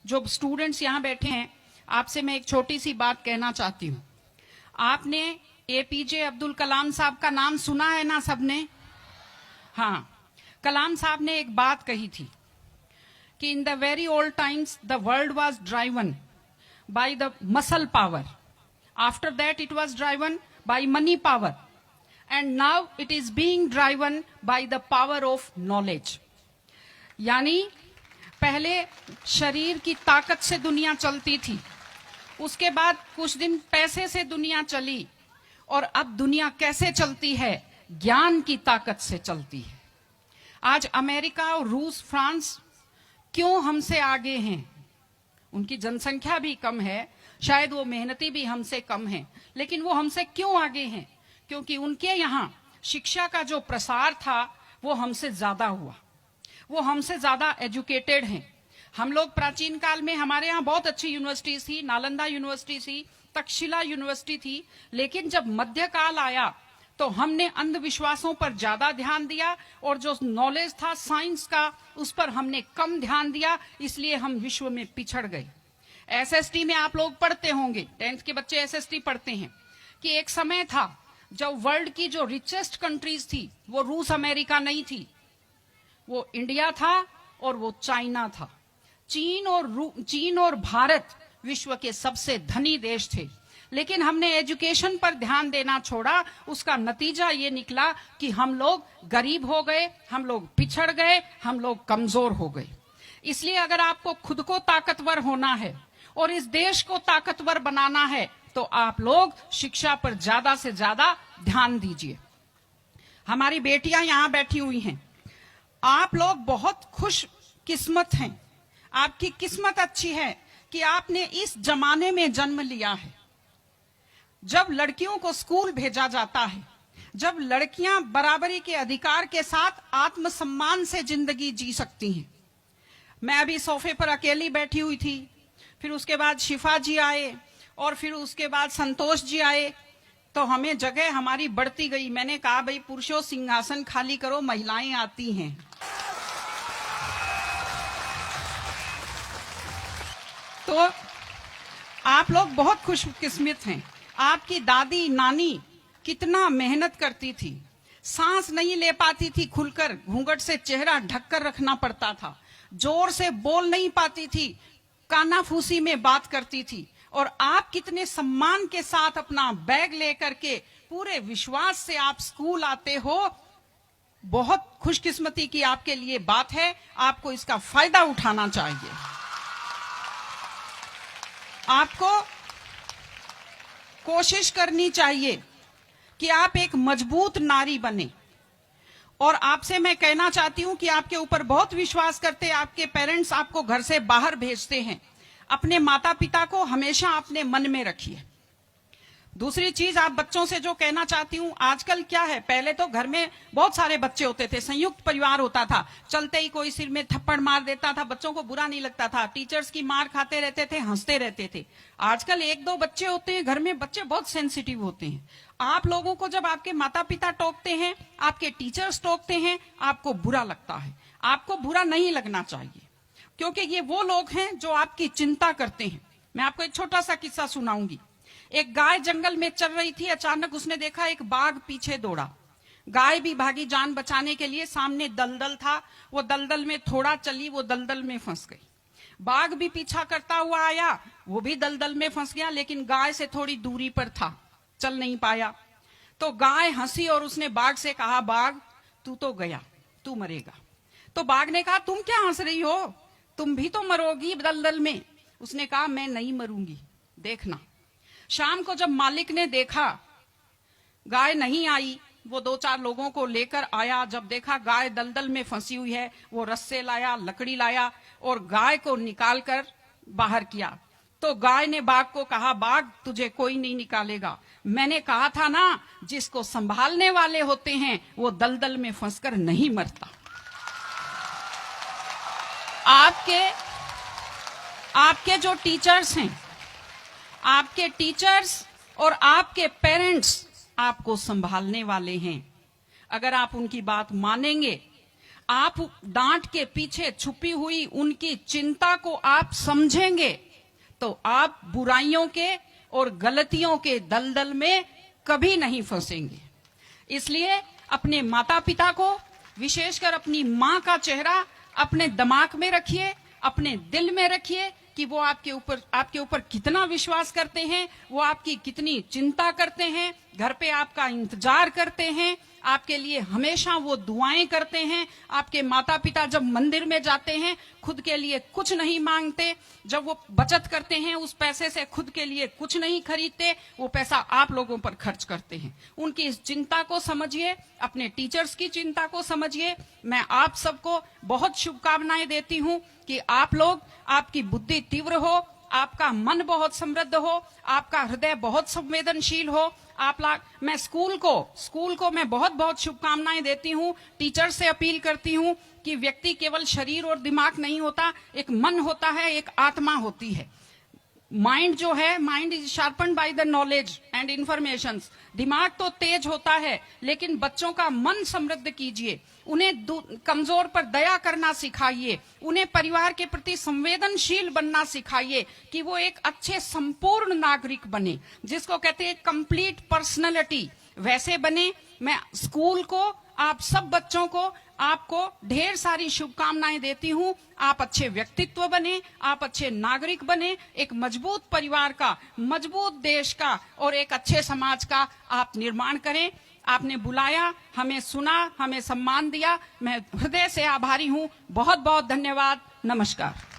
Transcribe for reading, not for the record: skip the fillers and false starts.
जो स्टूडेंट्स यहाँ बैठे हैं, आपसे मैं एक छोटी सी बात कहना चाहती हूँ। आपने एपीजे अब्दुल कलाम साहब का नाम सुना है ना सबने? हाँ, कलाम साहब ने एक बात कही थी कि in the very old times the world was driven by the muscle power, after that it was driven by money power, and now it is being driven by the power of knowledge. यानी पहले शरीर की ताकत से दुनिया चलती थी, उसके बाद कुछ दिन पैसे से दुनिया चली, और अब दुनिया कैसे चलती है? ज्ञान की ताकत से चलती है। आज अमेरिका और रूस, फ्रांस क्यों हमसे आगे हैं? उनकी जनसंख्या भी कम है, शायद वो मेहनती भी हमसे कम है, लेकिन वो हमसे क्यों आगे हैं? क्योंकि उनके यहाँ शिक्षा का जो प्रसार था वो हमसे ज्यादा हुआ, वो हमसे ज्यादा एजुकेटेड हैं। हम लोग प्राचीन काल में हमारे यहाँ बहुत अच्छी यूनिवर्सिटीज थी, नालंदा यूनिवर्सिटी थी, तक्षशिला यूनिवर्सिटी थी, लेकिन जब मध्यकाल आया तो हमने अंधविश्वासों पर ज्यादा ध्यान दिया, और जो नॉलेज था साइंस का उस पर हमने कम ध्यान दिया, इसलिए हम विश्व में पिछड़ गए। एसएसटी में आप लोग पढ़ते होंगे, 10th के बच्चे एसएसटी पढ़ते हैं, कि एक समय था जब वर्ल्ड की जो रिचेस्ट कंट्रीज थी वो रूस अमेरिका नहीं थी, वो इंडिया था और वो चाइना था। चीन और भारत विश्व के सबसे धनी देश थे, लेकिन हमने एजुकेशन पर ध्यान देना छोड़ा। उसका नतीजा ये निकला कि हम लोग गरीब हो गए, हम लोग पिछड़ गए, हम लोग कमजोर हो गए। इसलिए अगर आपको खुद को ताकतवर होना है और इस देश को ताकतवर बनाना है तो आप लोग शिक्षा पर ज्यादा से ज्यादा ध्यान दीजिए। हमारी बेटियां यहां बैठी हुई हैं, आप लोग बहुत खुश किस्मत हैं, आपकी किस्मत अच्छी है कि आपने इस जमाने में जन्म लिया है जब लड़कियों को स्कूल भेजा जाता है, जब लड़कियां बराबरी के अधिकार के साथ आत्मसम्मान से जिंदगी जी सकती हैं। मैं अभी सोफे पर अकेली बैठी हुई थी, फिर उसके बाद शिफा जी आए और फिर उसके बाद संतोष जी आए, तो हमें जगह हमारी बढ़ती गई। मैंने कहा भाई पुरुषों सिंहासन खाली करो, महिलाएं आती हैं। तो आप लोग बहुत खुशकिस्मत हैं। आपकी दादी नानी कितना मेहनत करती थी, सांस नहीं ले पाती थी खुलकर, घूंघट से चेहरा ढककर रखना पड़ता था, जोर से बोल नहीं पाती थी, कानाफूसी में बात करती थी, और आप कितने सम्मान के साथ अपना बैग लेकर के पूरे विश्वास से आप स्कूल आते हो। बहुत खुशकिस्मती की आपके लिए बात है, आपको इसका फायदा उठाना चाहिए। आपको कोशिश करनी चाहिए कि आप एक मजबूत नारी बने, और आपसे मैं कहना चाहती हूं कि आपके ऊपर बहुत विश्वास करते, आपके पेरेंट्स आपको घर से बाहर भेजते हैं, अपने माता पिता को हमेशा अपने मन में रखिए। दूसरी चीज आप बच्चों से जो कहना चाहती हूँ, आजकल क्या है, पहले तो घर में बहुत सारे बच्चे होते थे, संयुक्त परिवार होता था, चलते ही कोई सिर में थप्पड़ मार देता था, बच्चों को बुरा नहीं लगता था, टीचर्स की मार खाते रहते थे, हंसते रहते थे। आजकल 1-2 बच्चे होते हैं घर में, बच्चे बहुत सेंसिटिव होते हैं। आप लोगों को जब आपके माता पिता टोकते हैं, आपके टीचर्स टोकते हैं, आपको बुरा लगता है। आपको बुरा नहीं लगना चाहिए, क्योंकि ये वो लोग हैं जो आपकी चिंता करते हैं। मैं आपको एक छोटा सा किस्सा सुनाऊंगी। एक गाय जंगल में चल रही थी, अचानक उसने देखा एक बाघ पीछे दौड़ा। गाय भी भागी जान बचाने के लिए, सामने दलदल था, वो दलदल में थोड़ा चली, वो दलदल में फंस गई। बाघ भी पीछा करता हुआ आया, वो भी दलदल में फंस गया, लेकिन गाय से थोड़ी दूरी पर था, चल नहीं पाया। तो गाय हंसी और उसने बाघ से कहा, बाघ तू तो गया, तू मरेगा। तो बाघ ने कहा, तुम क्या हंस रही हो, तुम भी तो मरोगी दलदल में। उसने कहा, मैं नहीं मरूंगी, देखना। शाम को जब मालिक ने देखा गाय नहीं आई, वो 2-4 लोगों को लेकर आया। जब देखा गाय दलदल में फंसी हुई है, वो रस्से लाया, लकड़ी लाया और गाय को निकालकर बाहर किया। तो गाय ने बाघ को कहा, बाघ तुझे कोई नहीं निकालेगा, मैंने कहा था ना, जिसको संभालने वाले होते हैं वो दलदल में फंसकर नहीं मरता। आपके जो टीचर्स हैं, आपके टीचर्स और आपके पेरेंट्स आपको संभालने वाले हैं। अगर आप उनकी बात मानेंगे, आप डांट के पीछे छुपी हुई उनकी चिंता को आप समझेंगे तो आप बुराइयों के और गलतियों के दलदल में कभी नहीं फंसेंगे। इसलिए अपने माता पिता को, विशेषकर अपनी मां का चेहरा अपने दिमाग में रखिए, अपने दिल में रखिए कि वो आपके ऊपर कितना विश्वास करते हैं, वो आपकी कितनी चिंता करते हैं, घर पे आपका इंतजार करते हैं, आपके लिए हमेशा वो दुआएं करते हैं। आपके माता पिता जब मंदिर में जाते हैं खुद के लिए कुछ नहीं मांगते, जब वो बचत करते हैं उस पैसे से खुद के लिए कुछ नहीं खरीदते, वो पैसा आप लोगों पर खर्च करते हैं। उनकी इस चिंता को समझिए, अपने टीचर्स की चिंता को समझिए। मैं आप सबको बहुत शुभकामनाएं देती हूं कि आप लोग, आपकी बुद्धि तीव्र हो, आपका मन बहुत समृद्ध हो, आपका हृदय बहुत संवेदनशील हो। मैं स्कूल को मैं बहुत बहुत शुभकामनाएं देती हूं। टीचर से अपील करती हूं कि व्यक्ति केवल शरीर और दिमाग नहीं होता, एक मन होता है, एक आत्मा होती है। माइंड जो है, mind is sharpened by the knowledge and information. दिमाग तो तेज होता है, लेकिन बच्चों का मन समृद्ध कीजिए, उन्हें कमजोर पर दया करना सिखाइए, उन्हें परिवार के प्रति संवेदनशील बनना सिखाइए कि वो एक अच्छे संपूर्ण नागरिक बने, जिसको कहते हैं कंप्लीट पर्सनैलिटी, वैसे बने। मैं स्कूल को, आप सब बच्चों को, आपको ढेर सारी शुभकामनाएं देती हूं। आप अच्छे व्यक्तित्व बने, आप अच्छे नागरिक बने, एक मजबूत परिवार का, मजबूत देश का और एक अच्छे समाज का आप निर्माण करें। आपने बुलाया, हमें सुना, हमें सम्मान दिया, मैं हृदय से आभारी हूं। बहुत बहुत धन्यवाद। नमस्कार।